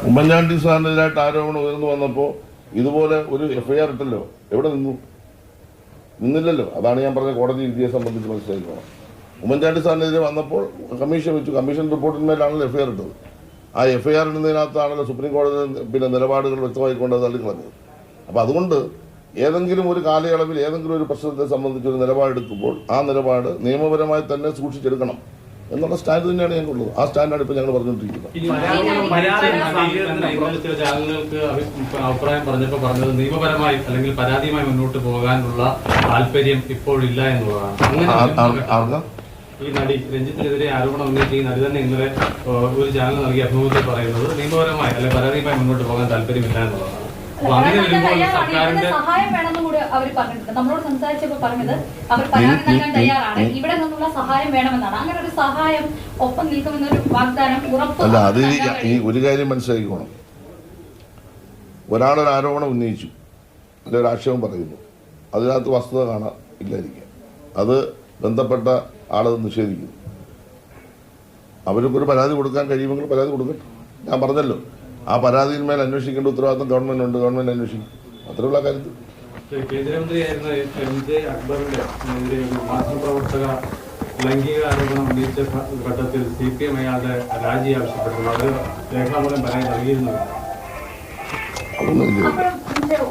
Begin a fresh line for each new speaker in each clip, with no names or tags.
ഉമ്മൻചാണ്ടി സാറിനെതിരായിട്ട് ആരോപണം ഉയർന്നു വന്നപ്പോൾ ഇതുപോലെ ഒരു എഫ്ഐആർ ഇട്ടല്ലോ, എവിടെ നിന്നില്ലല്ലോ. അതാണ് ഞാൻ പറഞ്ഞ കോടതി വിധിയെ സംബന്ധിച്ച് മനസ്സിലാക്കണം. ഉമ്മൻചാണ്ടി സാറിനെതിരെ വന്നപ്പോൾ കമ്മീഷൻ വെച്ചു, കമ്മീഷൻ റിപ്പോർട്ടിന്മേലാണല്ലോ എഫ്ഐആർ ഇട്ടത്. ആ എഫ്ഐആർ ഇടുന്നതിനകത്താണല്ലോ സുപ്രീം കോടതി നിലപാടുകൾ വ്യക്തമായിക്കൊണ്ട് തള്ളിക്കളഞ്ഞത്. അപ്പോൾ അതുകൊണ്ട് ഏതെങ്കിലും ഒരു കാലയളവിൽ ഏതെങ്കിലും ഒരു പ്രശ്നത്തെ സംബന്ധിച്ച് ഒരു നിലപാടെടുക്കുമ്പോൾ ആ നിലപാട് നിയമപരമായി തന്നെ സൂക്ഷിച്ചെടുക്കണം എന്നുള്ള സ്റ്റാൻഡ് തന്നെയാണ് ഞങ്ങൾക്കുള്ളത്. ആ സ്റ്റാൻഡാണ് ഇപ്പോൾ ഞങ്ങൾ പറഞ്ഞുകൊണ്ടിരിക്കുന്നത്.
അഭിപ്രായം പറഞ്ഞത് നിയമപരമായി അല്ലെങ്കിൽ പരാതിയുമായി മുന്നോട്ട് പോകാനുള്ള താല്പര്യം ഇപ്പോഴില്ല എന്നുള്ളതാണ്. ഈ നടി രഞ്ജിത്തിനെതിരെ ആരോപണം ഉന്നയിച്ച ഈ നടി തന്നെ ഇന്നലെ ഒരു ചാനൽ നൽകിയ അഭിമുഖത്തിൽ പറയുന്നത് നിയമപരമായി അല്ലെങ്കിൽ പരാതിയുമായി മുന്നോട്ട് പോകാൻ താല്പര്യമില്ല എന്നുള്ളതാണ്.
സഹായം വേണമെന്നും കൂടി അവർ പറഞ്ഞിട്ടുണ്ട്. നമ്മളോട് സംസാരിച്ചപ്പോൾ പറഞ്ഞത് അവർ പരാതി നൽകാൻ തയ്യാറാണ്, ഇവിടെ നിന്നുള്ള സഹായം വേണമെന്നാണ്. അങ്ങനെ ഒരു സഹായം ഒപ്പം നിൽക്കുമെന്നൊരു വാഗ്ദാനം ഉറപ്പ്.
അല്ല, അത് ഈ ഒരു കാര്യം മനസ്സിലാക്കിക്കോണം. ഒരാളൊരു ആരോപണം ഉന്നയിച്ചു, അല്ലെങ്കിൽ ഒരു ആക്ഷേപം പറയുന്നു, അതിനകത്ത് വസ്തുത കാണാൻ ഇല്ലായിരിക്കാം. അത് ബന്ധപ്പെട്ട ആളത് നിഷേധിക്കുന്നു. അവർക്കൊരു പരാതി കൊടുക്കാൻ കഴിയുമെങ്കിൽ പരാതി കൊടുക്കട്ടെ. ഞാൻ പറഞ്ഞല്ലോ, ആ പരാതിയിന്മേൽ അന്വേഷിക്കേണ്ട ഉത്തരവാദിത്വം ഗവൺമെന്റ് ഉണ്ട്, ഗവൺമെന്റ് അന്വേഷിക്കും. അത്രയുള്ള കാര്യത്തിൽ
കേന്ദ്രമന്ത്രിയായിരുന്ന MJ അക്ബറിന്റെ മാധ്യമപ്രവർത്തക ലൈംഗിക ആരോപണം ഉന്നയിച്ച ഘട്ടത്തിൽ CPM അയാളുടെ രാജി ആവശ്യപ്പെട്ടു. അത് രേഖാമൂലം പരാതി നൽകിയിരുന്നു.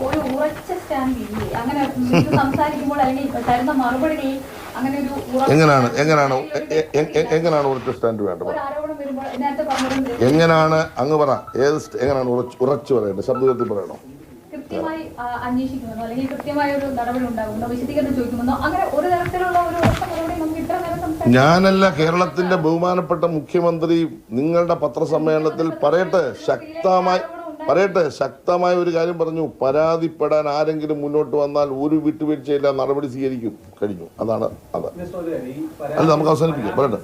ഒരു ഉറച്ച സ്റ്റാൻഡ് ഇല്ലേ? അങ്ങനെ സംസാരിക്കുമ്പോൾ അല്ലെങ്കിൽ തരുന്ന മറുപടി അങ്ങനെ ഒരു
എങ്ങനെയാണ് ഉറച്ച സ്റ്റാൻഡ് വേണ്ടത്? എങ്ങനെയാണ് അങ്ങ് പറ, എങ്ങനെയാണ് ഉറച്ചു പറയേണ്ടത്? ശബ്ദത്തിൽ പറയണോ?
കൃത്യമായി അന്വേഷിക്കുമെന്നോ അല്ലെങ്കിൽ കൃത്യമായ ഒരു നടപടി ഉണ്ടാകുമെന്നോ വിശദീകരണം ചോദിക്കുമെന്നോ അങ്ങനെ ഒരു തരത്തിലുള്ള ഒരു മറുപടി നമുക്ക് ഇത്ര നേരം സംസാരിക്കാം.
ഞാനല്ല, കേരളത്തിന്റെ ബഹുമാനപ്പെട്ട മുഖ്യമന്ത്രി നിങ്ങളുടെ പത്രസമ്മേളനത്തിൽ ശക്തമായ ഒരു കാര്യം പറഞ്ഞു. പരാതിപ്പെടാൻ ആരെങ്കിലും മുന്നോട്ട് വന്നാൽ ഒരു വിട്ടുവീഴ്ചയില്ല, നടപടി സ്വീകരിക്കും. കഴിഞ്ഞു. അതാണ് അത്. അല്ല, നമുക്ക് അവസാനിപ്പിക്കാം. പറയട്ടെ,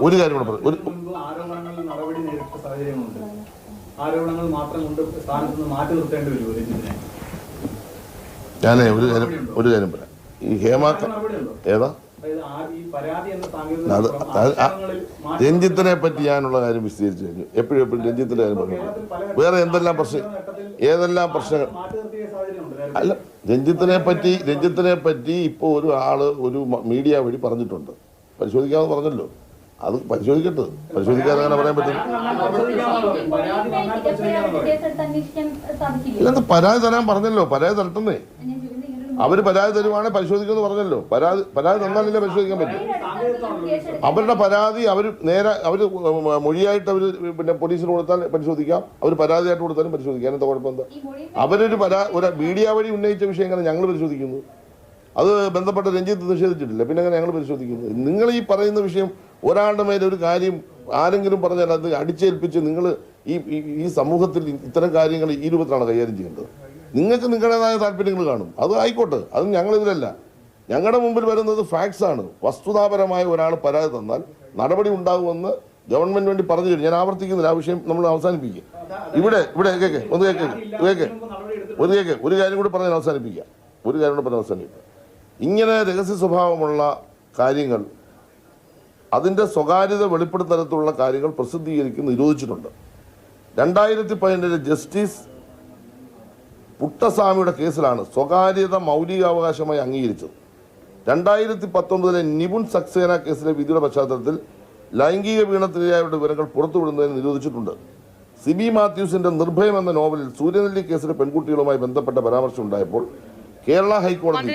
ഒരു കാര്യം കൂടെ പറയും. ഞാനേ ഒരു കാര്യം പറയാം. ഈ ഏതാ രഞ്ജിത്തിനെ പറ്റി ഞാനുള്ള കാര്യം വിശദീകരിച്ചു കഴിഞ്ഞു. എപ്പോഴും രഞ്ജിത്തിന്റെ കാര്യം പറഞ്ഞു. വേറെ ഏതെല്ലാം പ്രശ്നങ്ങൾ അല്ല, രഞ്ജിത്തിനെ പറ്റി ഇപ്പോൾ ഒരു ആള് ഒരു മീഡിയ വഴി പറഞ്ഞിട്ടുണ്ട്. പരിശോധിക്കാമെന്ന് പറഞ്ഞല്ലോ. അത് പരിശോധിക്കട്ടെ. പരിശോധിക്കാതെ അങ്ങനെ പറയാൻ പറ്റില്ല. ഇല്ലെന്ന് പരാതി തരാൻ പറഞ്ഞല്ലോ. പരാതി തരട്ടെന്നേ. അവര് പരാതി തരുവാണെങ്കിൽ പരിശോധിക്കുമെന്ന് പറഞ്ഞല്ലോ. പരാതി തന്നാലല്ലേ പരിശോധിക്കാൻ പറ്റും. അവരുടെ പരാതി അവർ മൊഴിയായിട്ട് അവർ പിന്നെ പോലീസിന് കൊടുത്താൽ പരിശോധിക്കാം, അവർ പരാതിയായിട്ട് കൊടുത്താലും പരിശോധിക്കാം. എന്താ കുഴപ്പം? എന്താ ഒരു മീഡിയ വഴി ഉന്നയിച്ച വിഷയങ്ങൾ ഞങ്ങൾ പരിശോധിക്കുന്നു. അത് ബന്ധപ്പെട്ട രഞ്ജിത്ത് നിഷേധിച്ചിട്ടില്ല. പിന്നെ അങ്ങനെ ഞങ്ങൾ പരിശോധിക്കുന്നത്. നിങ്ങൾ ഈ പറയുന്ന വിഷയം ഒരാളുടെ മേലെ ഒരു കാര്യം ആരെങ്കിലും പറഞ്ഞാൽ അത് അടിച്ചേൽപ്പിച്ച് നിങ്ങൾ ഈ സമൂഹത്തിൽ ഇത്തരം കാര്യങ്ങൾ ഈ രൂപത്തിലാണ് കൈകാര്യം ചെയ്യേണ്ടത്. നിങ്ങൾക്ക് നിങ്ങളുടേതായ താല്പര്യങ്ങൾ കാണും, അത് ആയിക്കോട്ടെ. അത് ഞങ്ങളിതിലല്ല. ഞങ്ങളുടെ മുമ്പിൽ വരുന്നത് ഫാക്ട്സ് ആണ്. വസ്തുതാപരമായ ഒരാൾ പരാതി തന്നാൽ നടപടി ഉണ്ടാകുമെന്ന് ഗവൺമെന്റ് വേണ്ടി പറഞ്ഞു തരും. ഞാൻ ആവർത്തിക്കുന്നില്ല. ആ വിഷയം നമ്മൾ അവസാനിപ്പിക്കുക. ഇവിടെ ഒരു കാര്യം കൂടി പറഞ്ഞ് അവസാനിപ്പിക്കുക. ഇങ്ങനെ രഹസ്യ സ്വഭാവമുള്ള കാര്യങ്ങൾ, അതിൻ്റെ സ്വകാര്യത വെളിപ്പെടുന്ന തരത്തിലുള്ള കാര്യങ്ങൾ പ്രസിദ്ധീകരിക്കുന്ന നിരോധിച്ചിട്ടുണ്ട്. 2017 ജസ്റ്റിസ് പുട്ടസ്വാമിയുടെ കേസിലാണ് സ്വകാര്യത മൗലികാവകാശമായി അംഗീകരിച്ചത്. 2019 നിപുൺ സക്സേന കേസിലെ വിധിയുടെ പശ്ചാത്തലത്തിൽ ലൈംഗിക പീഡനത്തിനിരയായവരുടെ വിവരങ്ങൾ പുറത്തുവിടുന്നതിന് നിരോധിച്ചിട്ടുണ്ട്. സിബി മാത്യൂസിന്റെ നിർഭയം എന്ന നോവലിൽ സൂര്യനെല്ലി കേസിലെ പെൺകുട്ടികളുമായി ബന്ധപ്പെട്ട പരാമർശം ഉണ്ടായപ്പോൾ കേരള ഹൈക്കോടതി